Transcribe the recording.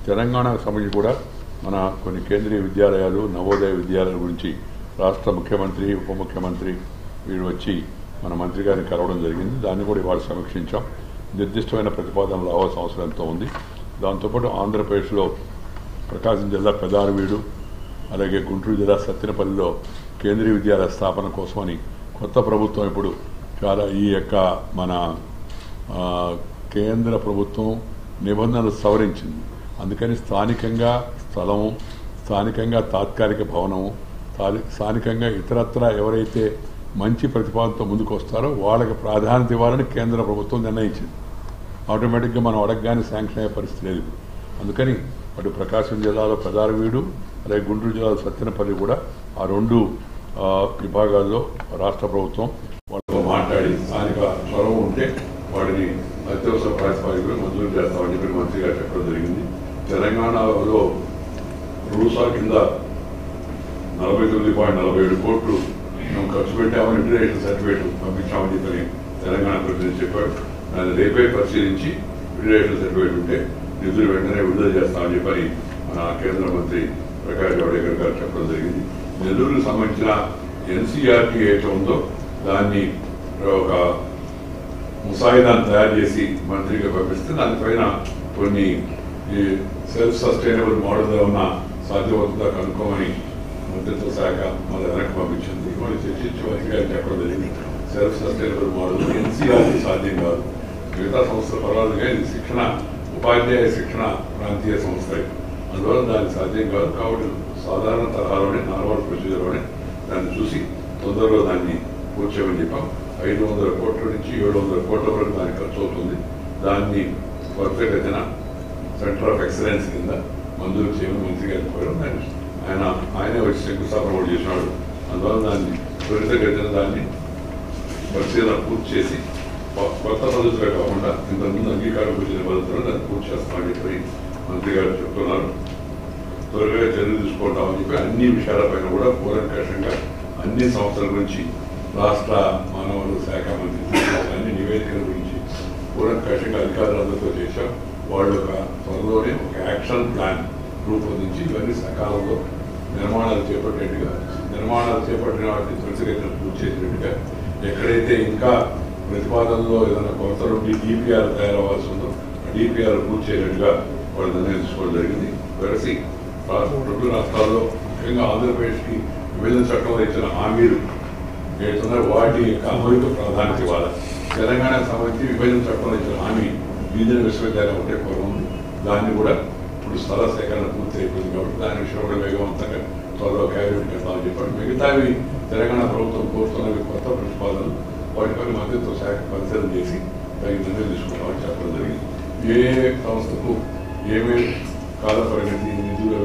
తెలంగాణకు సంబంధించి కూడా మన కొన్ని కేంద్రీయ విద్యాలయాలు నవోదయ విద్యాలయాల గురించి రాష్ట్ర ముఖ్యమంత్రి ఉప ముఖ్యమంత్రి వీళ్ళు వచ్చి మన మంత్రి గారిని కలవడం జరిగింది. దాన్ని కూడా ఇవాళ సమీక్షించాం. నిర్దిష్టమైన ప్రతిపాదనలు రావాల్సిన అవసరం ఎంతో ఉంది. దాంతోపాటు ఆంధ్రప్రదేశ్లో ప్రకాశం జిల్లా పెదారవీడు అలాగే గుంటూరు జిల్లా సత్తెనపల్లిలో కేంద్రీయ విద్యాలయ స్థాపన కోసమని కొత్త ప్రభుత్వం ఇప్పుడు చాలా ఈ యొక్క మన కేంద్ర ప్రభుత్వం నిబంధనలు సవరించింది. అందుకని స్థానికంగా స్థలము, స్థానికంగా తాత్కాలిక భవనము, స్థానికంగా ఇతరత్ర ఎవరైతే మంచి ప్రతిపాదనతో ముందుకు వస్తారో వాళ్ళకి ప్రాధాన్యత ఇవ్వాలని కేంద్ర ప్రభుత్వం నిర్ణయించింది. ఆటోమేటిక్గా మనం అడగగానే శాంక్షన్ అయ్యే పరిస్థితి లేదు. అందుకని అటు ప్రకాశం జిల్లాలో పెదారవీడు అలాగే గుంటూరు జిల్లాలో సత్తెనపల్లి కూడా ఆ రెండు విభాగాల్లో రాష్ట్ర ప్రభుత్వం వాళ్ళతో మాట్లాడి స్థానిక చొరవ ఉంటే వాటిని అత్యవసర ప్రాతిపదికగా మంజూరు చేస్తామని చెప్పి మంత్రి గారు చెప్పడం జరిగింది. తెలంగాణలో రూసా కింద 49.47 కోట్లు మేము ఖర్చు పెట్టామని ఇంటిగ్రేషన్ సర్టిఫికేట్ పంపించామని చెప్పని తెలంగాణ ప్రతినిధి చెప్పాడు. దాన్ని రేపే పరిశీలించి ఇంటిగ్రేషన్ సర్టిఫికేట్ ఉంటే నిధులు వెంటనే విడుదల చేస్తామని చెప్పని మన కేంద్ర మంత్రి ప్రకాష్ జావడేకర్ గారు చెప్పడం జరిగింది. నెల్లూరుకు సంబంధించిన ఎన్సీఆర్టీ ఏదైతే ఉందో దాన్ని ఒక ముసాయిదాన్ని తయారు చేసి మంత్రిగా పంపిస్తే దానిపైన కొన్ని సెల్ఫ్ సస్టైనబుల్ మోడల్ ఏమన్నా సాధ్యమవుతుందా కనుక్కోమని మంత్రిత్వ శాఖ మన వెనక్కి పంపించింది. వాళ్ళు చర్చించి మంత్రి గారు చెప్పడం జరిగింది. సెల్ఫ్ సస్టైనబుల్ మోడల్ ఎన్సీఆర్టీ సాధ్యం కాదు. మిగతా సంస్థలు పర్వాలేదు కానీ శిక్షణ ఉపాధ్యాయ శిక్షణ ప్రాంతీయ సంస్థ, అందువల్ల దానికి సాధ్యం కాదు. కాబట్టి సాధారణ తరహాలోనే నార్మల్ ప్రొసీజర్లోనే దాన్ని చూసి తొందరలో దాన్ని పూర్తి చేయమని చెప్పాం. 500 కోట్ల నుంచి 700 కోట్ల వరకు దానికి ఖర్చు అవుతుంది. దాన్ని త్వరితగతిన సెంటర్ ఆఫ్ ఎక్సలెన్స్ కింద మంజూరు చేయమని మంత్రి గారిని కోరాం. ఆయనే వచ్చి శంకుస్థాపన కూడా చేసినాడు. అందువల్ల దాన్ని త్వరితగతిన దాన్ని పరిశీలన పూర్తి చేసి కొత్త పద్ధతులు కాకుండా ఇంతకుముందు అంగీకారం వచ్చిన పద్ధతులు దాన్ని పూర్తి చేస్తామని చెప్పి మంత్రి గారు చెప్తున్నారు. త్వరగా చర్యలు తీసుకుంటామని చెప్పి అన్ని విషయాలపైన కూడా కూలంకషంగా అన్ని సంస్థల గురించి రాష్ట్ర మానవ వనరుల శాఖ మంత్రి అన్ని నివేదికల గురించి కూలంకషంగా అధికారులందరితో చేశాం. వాళ్ళు ఒక త్వరలోనే ఒక యాక్షన్ ప్లాన్ రూపొందించి ఇవన్నీ సకాలంలో నిర్మాణాలు చేపట్టిన వాటిని త్వరితగతిన పూర్తి చేసినట్టుగా, ఎక్కడైతే ఇంకా ప్రతిపాదనలో ఏదైనా కొరతలు ఉండి డిపిఆర్ తయారవ్వాల్సి ఉందో ఆ డిపిఆర్ పూర్తి చేయనట్టుగా వాళ్ళు నిర్ణయం తీసుకోవడం జరిగింది. వెరసి రెండు రాష్ట్రాల్లో ముఖ్యంగా ఆంధ్రప్రదేశ్కి విభజన చట్టంలో ఇచ్చిన హామీలు ఏదైతున్నారో వాటి యొక్క అమలుకు ప్రాధాన్యత ఇవ్వాలి. తెలంగాణకు సంబంధించి విభజన చట్టంలో ఇచ్చిన హామీ గిరిజన విశ్వవిద్యాలయం ఒకటే కొర ఉంది. దాన్ని కూడా ఇప్పుడు స్థల సేకరణ పూర్తి అయిపోయింది కాబట్టి దాని విషయంలో కూడా వేగవంతంగా త్వరలో క్యాబినెట్ చేస్తామని చెప్పాడు. మిగతావి తెలంగాణ ప్రభుత్వం కోరుతున్నవి కొత్త ప్రతిపాదనలు, వాటిపైన మంత్రిత్వ శాఖ పరిశీలన చేసి తగిన నిర్ణయం తీసుకుంటామని చెప్పడం జరిగింది. ఏ సంస్థకు ఏమేమి కాల పరిమితి, నిధుల